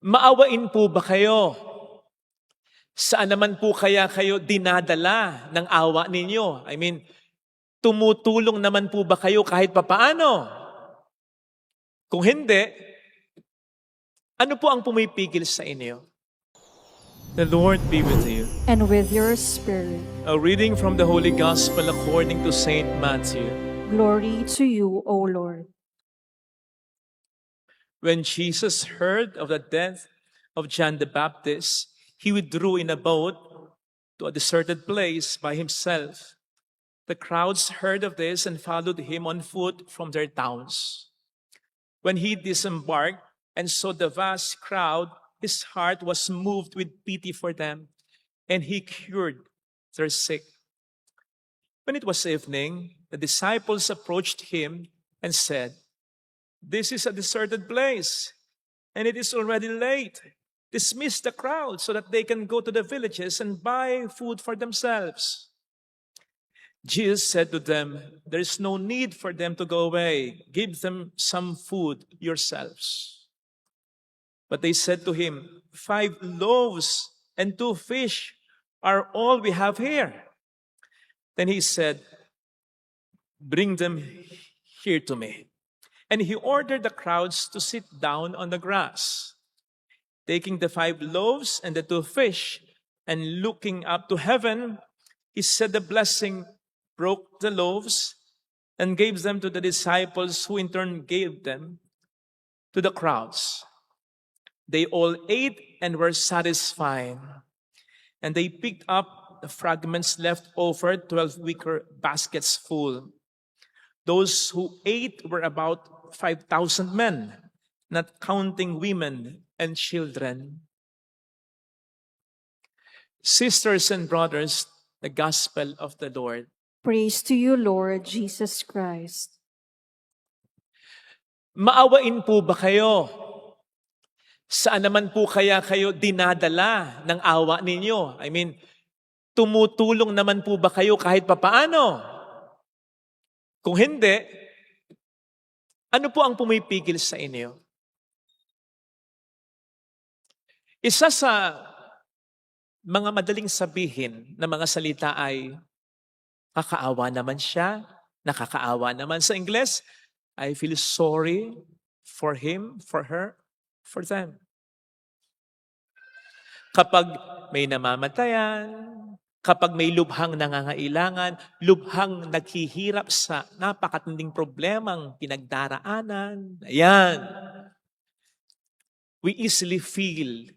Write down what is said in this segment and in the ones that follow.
Maawain po ba kayo? Saan naman po kaya kayo dinadala ng awa ninyo? I mean, tumutulong naman po ba kayo kahit papaano? Kung hindi, ano po ang pumipigil sa inyo? The Lord be with you. And with your spirit. A reading from the Holy Gospel according to Saint Matthew. Glory to you, O Lord. When Jesus heard of the death of John the Baptist, he withdrew in a boat to a deserted place by himself. The crowds heard of this and followed him on foot from their towns. When he disembarked and saw the vast crowd, his heart was moved with pity for them, and he cured their sick. When it was evening, the disciples approached him and said, "This is a deserted place, and it is already late. Dismiss the crowd so that they can go to the villages and buy food for themselves." Jesus said to them, "There is no need for them to go away. Give them some food yourselves." But they said to him, 5 loaves and 2 fish are all we have here." Then he said, "Bring them here to me." And he ordered the crowds to sit down on the grass. Taking the 5 loaves and the 2 fish, and looking up to heaven, he said the blessing, broke the loaves, and gave them to the disciples, who in turn gave them to the crowds. They all ate and were satisfied. And they picked up the fragments left over, 12 wicker baskets full. Those who ate were about 5,000 men, not counting women and children. Sisters and brothers, the gospel of the Lord. Praise to you, Lord Jesus Christ. Maawain po ba kayo? Saan naman po kaya kayo dinadala ng awa ninyo? I mean, tumutulong naman po ba kayo kahit papaano? Kung hindi, ano po ang pumipigil sa inyo? Isa sa mga madaling sabihin na mga salita ay, kakaawa naman siya, nakakaawa naman. Sa Ingles, I feel sorry for him, for her, for them. Kapag may namamatayan, kapag may lubhang nangangailangan, lubhang naghihirap sa napakatinding problemang pinagdaraanan, ayan, we easily feel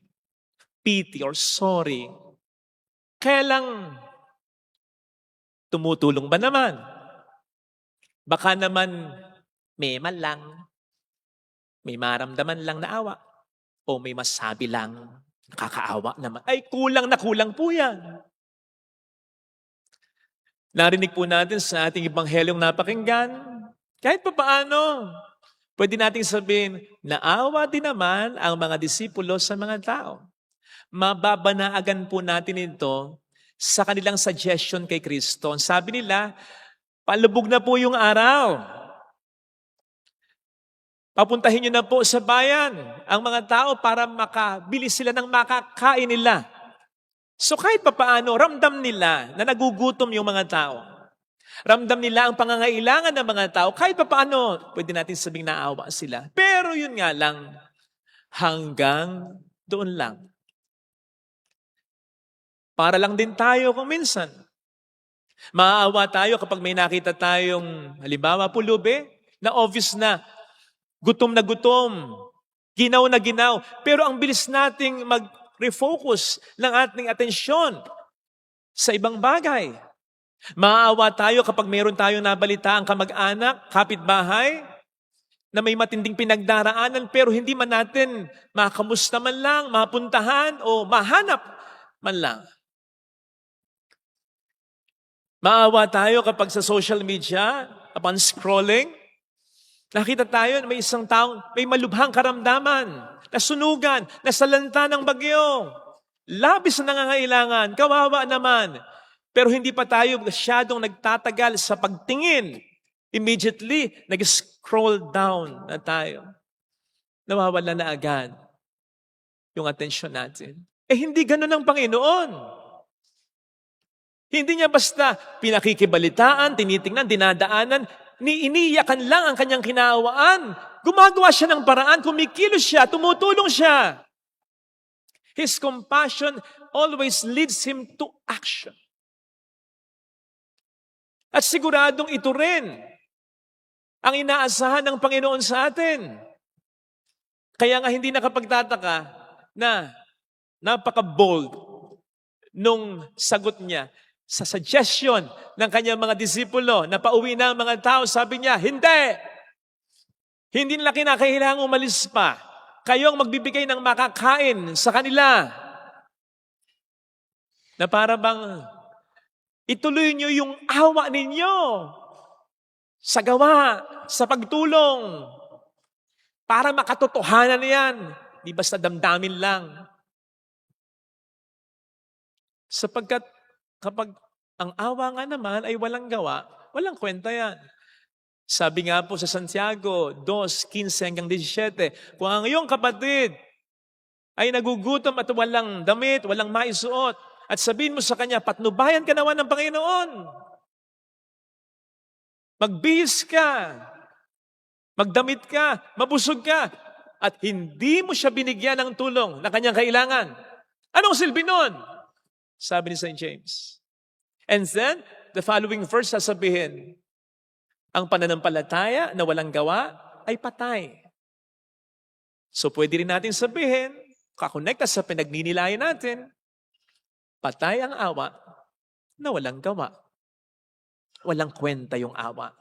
pity or sorry. Kaya lang, tumutulong ba naman? Baka naman, may man lang, may maramdaman lang na awa, o may masabi lang, nakakaawa naman. Ay, kulang na kulang po yan. Narinig po natin sa ating ibanghelyong napakinggan, kahit pa paano, pwede nating sabihin, naawa din naman ang mga disipulo sa mga tao. Mababanaagan po natin ito sa kanilang suggestion kay Kristo. Sabi nila, palubog na po yung araw. Papuntahin niyo na po sa bayan ang mga tao para makabili sila ng makakain nila. So kahit papaano, ramdam nila na nagugutom yung mga tao. Ramdam nila ang pangangailangan ng mga tao. Kahit papaano, pwede natin sabing naawa sila. Pero yun nga lang, hanggang doon lang. Para lang din tayo kung minsan. Maaawa tayo kapag may nakita tayong, halimbawa pulubi, na obvious na gutom na gutom, ginaw na ginaw. Pero ang bilis nating mag-refocus ng ating atensyon sa ibang bagay. Maaawa tayo kapag mayroon tayong nabalita ang kamag-anak, kapitbahay, na may matinding pinagdaraanan pero hindi man natin makamusta man lang, mapuntahan o mahanap man lang. Maawa tayo kapag sa social media, upon scrolling, nakita tayo na may isang taong may malubhang karamdaman, nasunugan, nasalanta ng bagyo, labis na nangangailangan, kawawa naman. Pero hindi pa tayo masyadong nagtatagal sa pagtingin. Immediately, nag-scroll down na tayo. Nawawala na agad. yung atensyon natin. Hindi ganun ang Panginoon. Hindi niya basta pinakikibalitaan, tinitingnan, dinadaanan, iniiyakan lang ang kanyang kinawaan. Gumagawa siya ng paraan, kumikilos siya, tumutulong siya. His compassion always leads him to action. At siguradong ito rin ang inaasahan ng Panginoon sa atin. Kaya nga hindi nakapagtataka na napaka-bold nung sagot niya sa suggestion ng kanyang mga disipulo na pauwi na ang mga tao. Sabi niya, hindi! Hindi nila kinakailangang umalis pa. Kayo ang magbibigay ng makakain sa kanila. Na para bang ituloy niyo yung awa ninyo sa gawa, sa pagtulong. Para makatotohanan yan. Di basta damdamin lang. Sapagkat kapag ang awa nga naman ay walang gawa, walang kwenta yan. Sabi nga po sa Santiago 2:15-17, kung ang iyong kapatid ay nagugutom at walang damit, walang maisuot, at sabihin mo sa kanya, patnubayan ka naman ng Panginoon. Magbihis ka, magdamit ka, mabusog ka, at hindi mo siya binigyan ng tulong na kanyang kailangan. Anong silbi nun? Sabi ni St. James. And then, the following verse sasabihin, ang pananampalataya na walang gawa ay patay. So pwede rin natin sabihin, kakonekta sa pinagninilayan natin, patay ang awa na walang gawa. Walang kwenta yung awa.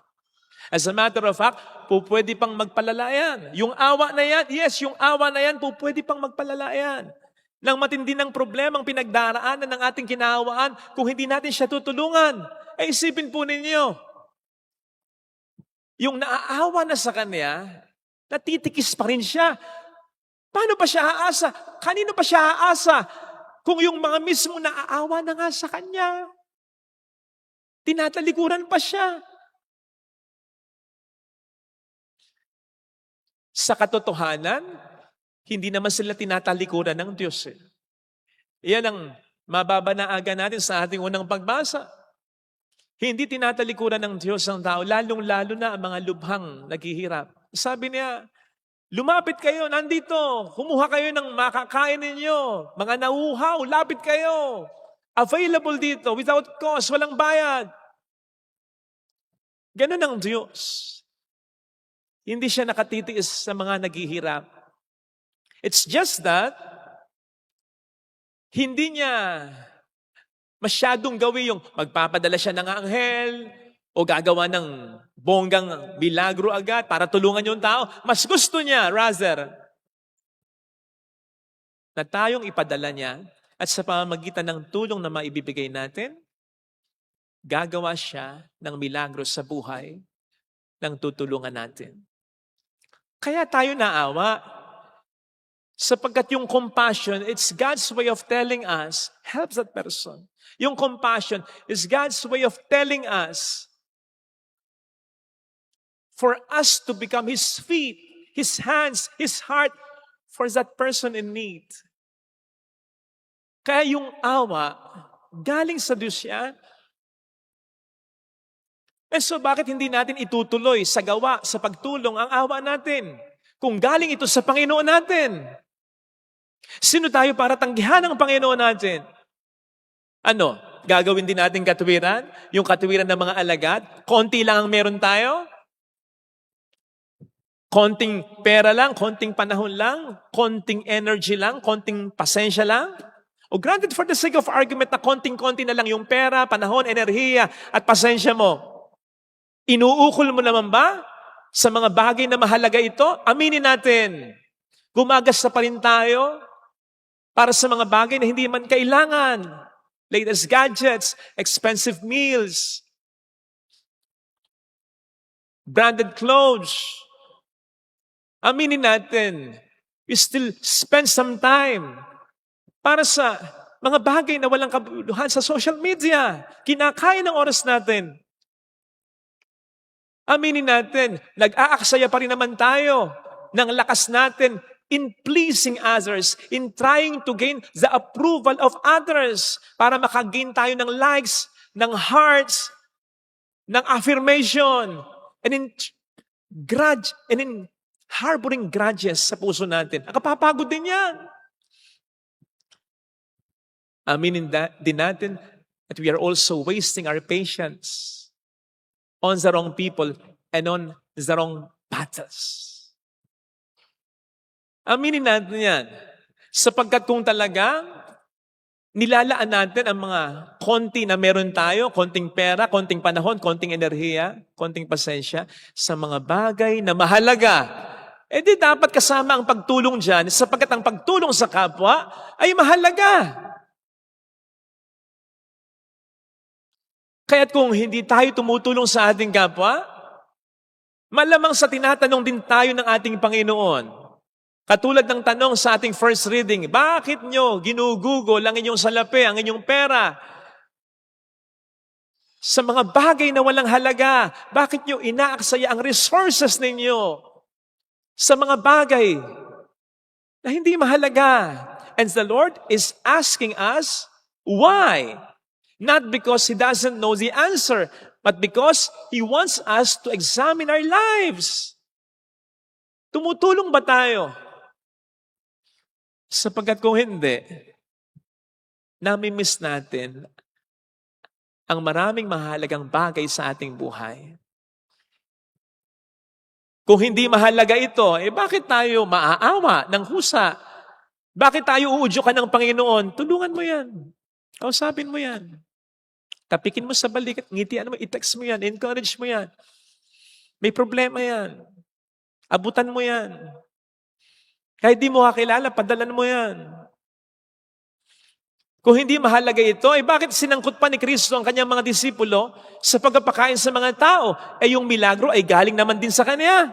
As a matter of fact, pwede pang magpalala yan. Yung awa na yan, yes, yung awa na yan, pwede pang magpalala yan. Nang matindi ng problemang pinagdaraanan ng ating kinahawaan, kung hindi natin siya tutulungan, ay isipin po ninyo, yung naaawa na sa kanya, natitikis pa rin siya. Paano pa siya aasa? Kanino pa siya aasa? Kung yung mga mismo naaawa na nga sa kanya, tinatalikuran pa siya. Sa katotohanan, hindi naman sila tinatalikuran ng Diyos. Iyan ang mababanaagan natin sa ating unang pagbasa. Hindi tinatalikuran ng Diyos ang tao, lalong-lalo na ang mga lubhang naghihirap. Sabi niya, lumapit kayo, nandito, kumuha kayo ng makakain ninyo. Mga nauuhaw, lapit kayo. Available dito, without cost, walang bayad. Ganun ang Diyos. Hindi siya nakatitiis sa mga naghihirap. It's just that, hindi niya masyadong gawin yung magpapadala siya ng anghel o gagawa ng bonggang milagro agad para tulungan yung tao. Mas gusto niya, rather, na tayong ipadala niya at sa pamamagitan ng tulong na maibibigay natin, gagawa siya ng milagro sa buhay ng tutulungan natin. Kaya tayo naawa. Sapagkat yung compassion, it's God's way of telling us, help that person. Yung compassion is God's way of telling us for us to become His feet, His hands, His heart for that person in need. Kaya yung awa, galing sa Diyos yan. And so bakit hindi natin itutuloy sa gawa, sa pagtulong ang awa natin? Kung galing ito sa Panginoon natin. Sino tayo para tanggihan ng Panginoon natin? Ano? Gagawin din natin katuwiran? Yung katuwiran ng mga alagad? Konti lang ang meron tayo? Konting pera lang? Konting panahon lang? Konting energy lang? Konting pasensya lang? O granted for the sake of argument na konting-konti na lang yung pera, panahon, enerhiya at pasensya mo. Inuukol mo naman ba sa mga bagay na mahalaga ito? Aminin natin. Gumagasta pa rin tayo para sa mga bagay na hindi man kailangan. Latest gadgets, expensive meals, branded clothes. Aminin natin, we still spend some time para sa mga bagay na walang kabuluhan sa social media. Kinakain ng oras natin. Aminin natin, nag-aaksaya pa rin naman tayo ng lakas natin in pleasing others, in trying to gain the approval of others para makagain tayo ng likes, ng hearts, ng affirmation, and in harboring grudges sa puso natin. Nakapapagod din yan. Aminin din natin that we are also wasting our patience on the wrong people and on the wrong battles. Aminin natin yan. Sapagkat kung talagang nilalaan natin ang mga konti na meron tayo, konting pera, konting panahon, konting enerhiya, konting pasensya, sa mga bagay na mahalaga, di dapat kasama ang pagtulong dyan, sapagkat ang pagtulong sa kapwa ay mahalaga. Kaya't kung hindi tayo tumutulong sa ating kapwa, malamang sa tinatanong din tayo ng ating Panginoon. Katulad ng tanong sa ating first reading, bakit nyo ginugugol ang inyong salapi, ang inyong pera? Sa mga bagay na walang halaga, bakit nyo inaaksaya ang resources ninyo sa mga bagay na hindi mahalaga? And the Lord is asking us, why? Not because He doesn't know the answer, but because He wants us to examine our lives. Tumutulong ba tayo? Sapagkat kung hindi, nami-miss natin ang maraming mahalagang bagay sa ating buhay. Kung hindi mahalaga ito, bakit tayo maaawa ng husa? Bakit tayo uudyukan ng Panginoon? Tulungan mo yan. Kausapin mo yan. Tapikin mo sa balikat, ngitian mo, i-text mo yan, encourage mo yan. May problema yan. Abutan mo yan. Kahit di mo kakilala, padalan mo yan. Kung hindi mahalaga ito, bakit sinangkot pa ni Kristo ang kanyang mga disipulo sa pagpapakain sa mga tao? Yung milagro ay galing naman din sa kanya.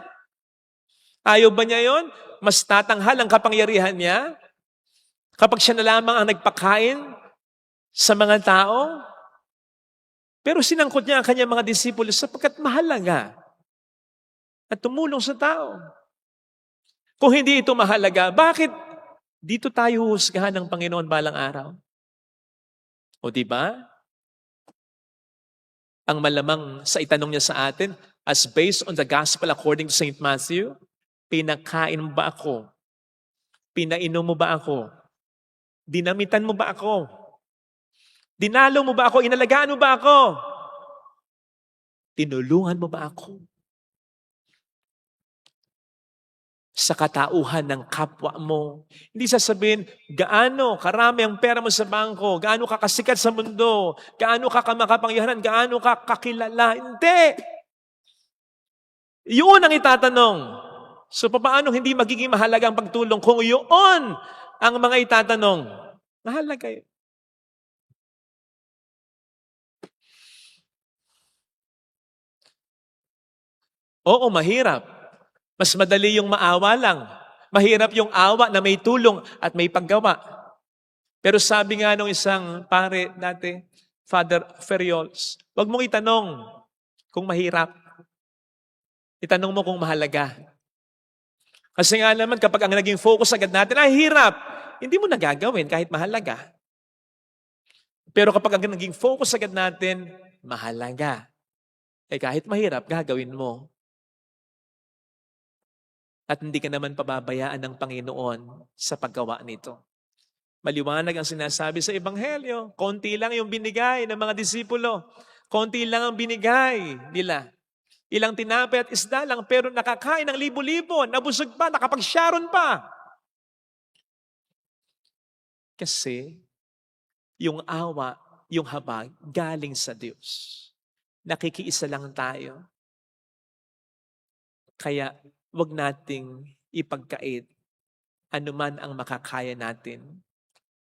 Ayaw ba niya yon? Mas tatanghal ang kapangyarihan niya kapag siya na lamang ang nagpakain sa mga tao? Pero sinangkot niya ang kanyang mga disipulo sapagkat mahalaga at tumulong sa tao. Kung hindi ito mahalaga, bakit dito tayo husgahan ng Panginoon balang araw? O di ba? Ang malamang sa itanong niya sa atin, as based on the gospel according to St. Matthew, pinakain mo ba ako? Pinainom mo ba ako? Dinamitan mo ba ako? Dinalo mo ba ako? Inalagaan mo ba ako? Tinulungan mo ba ako? Sa katauhan ng kapwa mo. Hindi sasabihin, gaano karami ang pera mo sa bangko, gaano ka kasikat sa mundo, gaano ka kamakapangyarihan, gaano ka kakilala. Hindi! Yun ang itatanong. So paano hindi magiging mahalaga ang pagtulong kung yun ang mga itatanong? Mahalaga yun. Oo, mahirap. Mas madali yung maawa lang. Mahirap yung awa na may tulong at may paggawa. Pero sabi nga nung isang pare dati, Father Ferriols, huwag mong itanong kung mahirap. Itanong mo kung mahalaga. Kasi nga naman kapag ang naging focus agad natin, ay hirap, hindi mo nagagawin kahit mahalaga. Pero kapag ang naging focus agad natin, mahalaga. Kahit mahirap, gagawin mo. At hindi ka naman pababayaan ng Panginoon sa paggawa nito. Maliwanag ang sinasabi sa Ebanghelyo. Konti lang yung binigay ng mga disipulo. Konti lang ang binigay nila. Ilang tinapay at isda lang, pero nakakain ng libo-libo, nabusog pa, nakapag-sharon pa. Kasi yung awa, yung habag, galing sa Diyos. Nakikiisa lang tayo. Kaya wag nating ipagkait anuman ang makakaya natin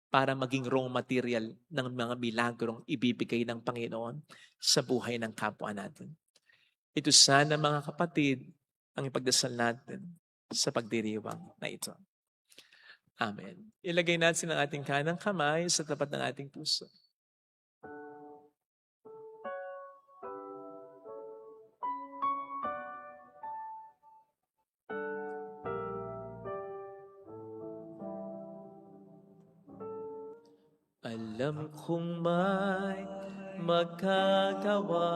para maging raw material ng mga milagrong ibibigay ng Panginoon sa buhay ng kapwa natin. Ito sana mga kapatid ang ipagdasal natin sa pagdiriwang na ito. Amen. Ilagay natin ang ating kanang kamay sa tapat ng ating puso. Alam kong may magagawa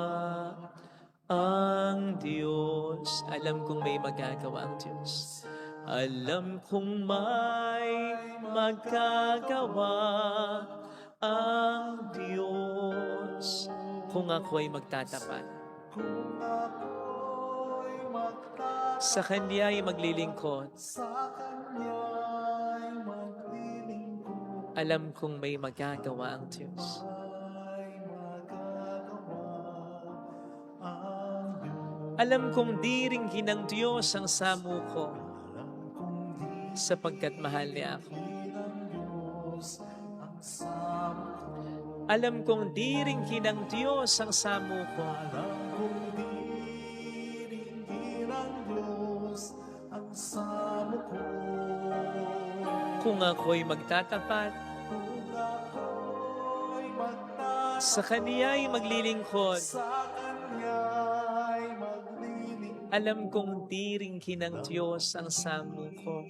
ang Diyos. Alam kong may magagawa ang Diyos. Alam kong may magagawa ang Diyos. Kung ako ay magtatapat, sa Kanya ay maglilingkod. Alam kong may magagawa ang Diyos. Alam kong di ringgin ng Diyos ang samo ko, sapagkat mahal niya ako. Alam kong di ringgin ng Diyos ang samo ko. Kung ako'y magtatapat, sa Kanya ay maglilingkod. Alam kong di ringgin ng Diyos ang samo ko.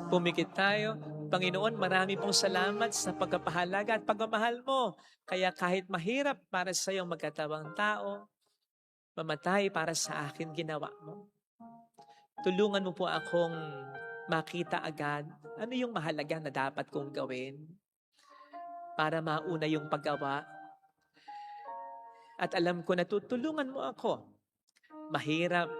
Pumikit tayo. Panginoon, marami pong salamat sa pagpapahalaga at pagmamahal mo. Kaya kahit mahirap para sa iyong magkatawang tao, mamatay para sa akin ginawa mo. Tulungan mo po akong makita agad ano yung mahalaga na dapat kong gawin para mauna yung paggawa. At alam ko na tutulungan mo ako. Mahirap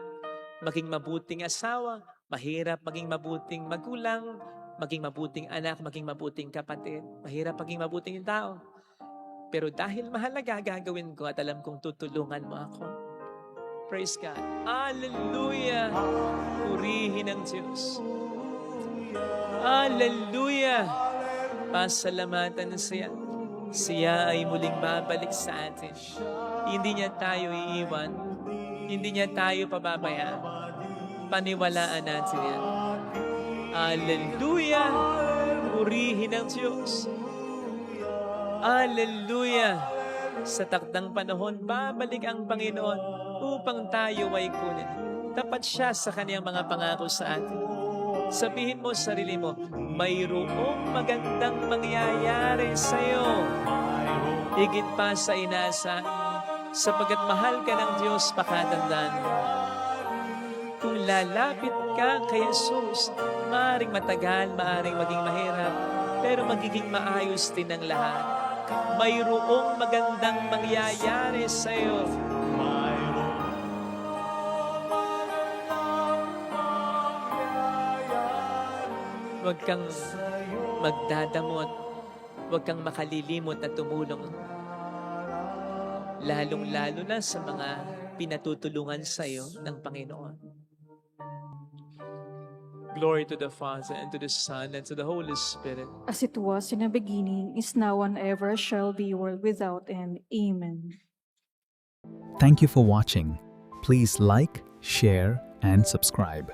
maging mabuting asawa, mahirap maging mabuting magulang, maging mabuting anak, maging mabuting kapatid. Mahirap maging mabuting tao. Pero dahil mahalaga, gagawin ko at alam kong tutulungan mo ako. Praise God. Hallelujah! Purihin ang Diyos. Hallelujah! Pasalamatan siya. Siya ay muling babalik sa atin. Hindi niya tayo iiwan. Hindi niya tayo pababayaan. Paniwalaan natin yan. Hallelujah! Purihin ang Diyos. Hallelujah! Sa takdang panahon, babalik ang Panginoon upang tayo ay kunin. Tapat siya sa kaniyang mga pangako sa atin. Sabihin mo sa sarili mo, mayroong magandang mangyayari sa iyo. Higit pa sa inaasahan, sapagkat mahal ka ng Diyos, pakatandaan mo. Kung lalapit ka kay Jesus, maaaring matagal, maaaring maging mahirap, pero magiging maayos din ang lahat. Mayroong magandang mangyayari sa iyo. Huwag kang magdadamot. Huwag kang makalilimot na tumulong. Lalong-lalo na sa mga pinatutulungan sa iyo ng Panginoon. Glory to the Father, and to the Son, and to the Holy Spirit. As it was in the beginning, is now, and ever shall be, world without end. Amen. Thank you for watching. Please like, share, and subscribe.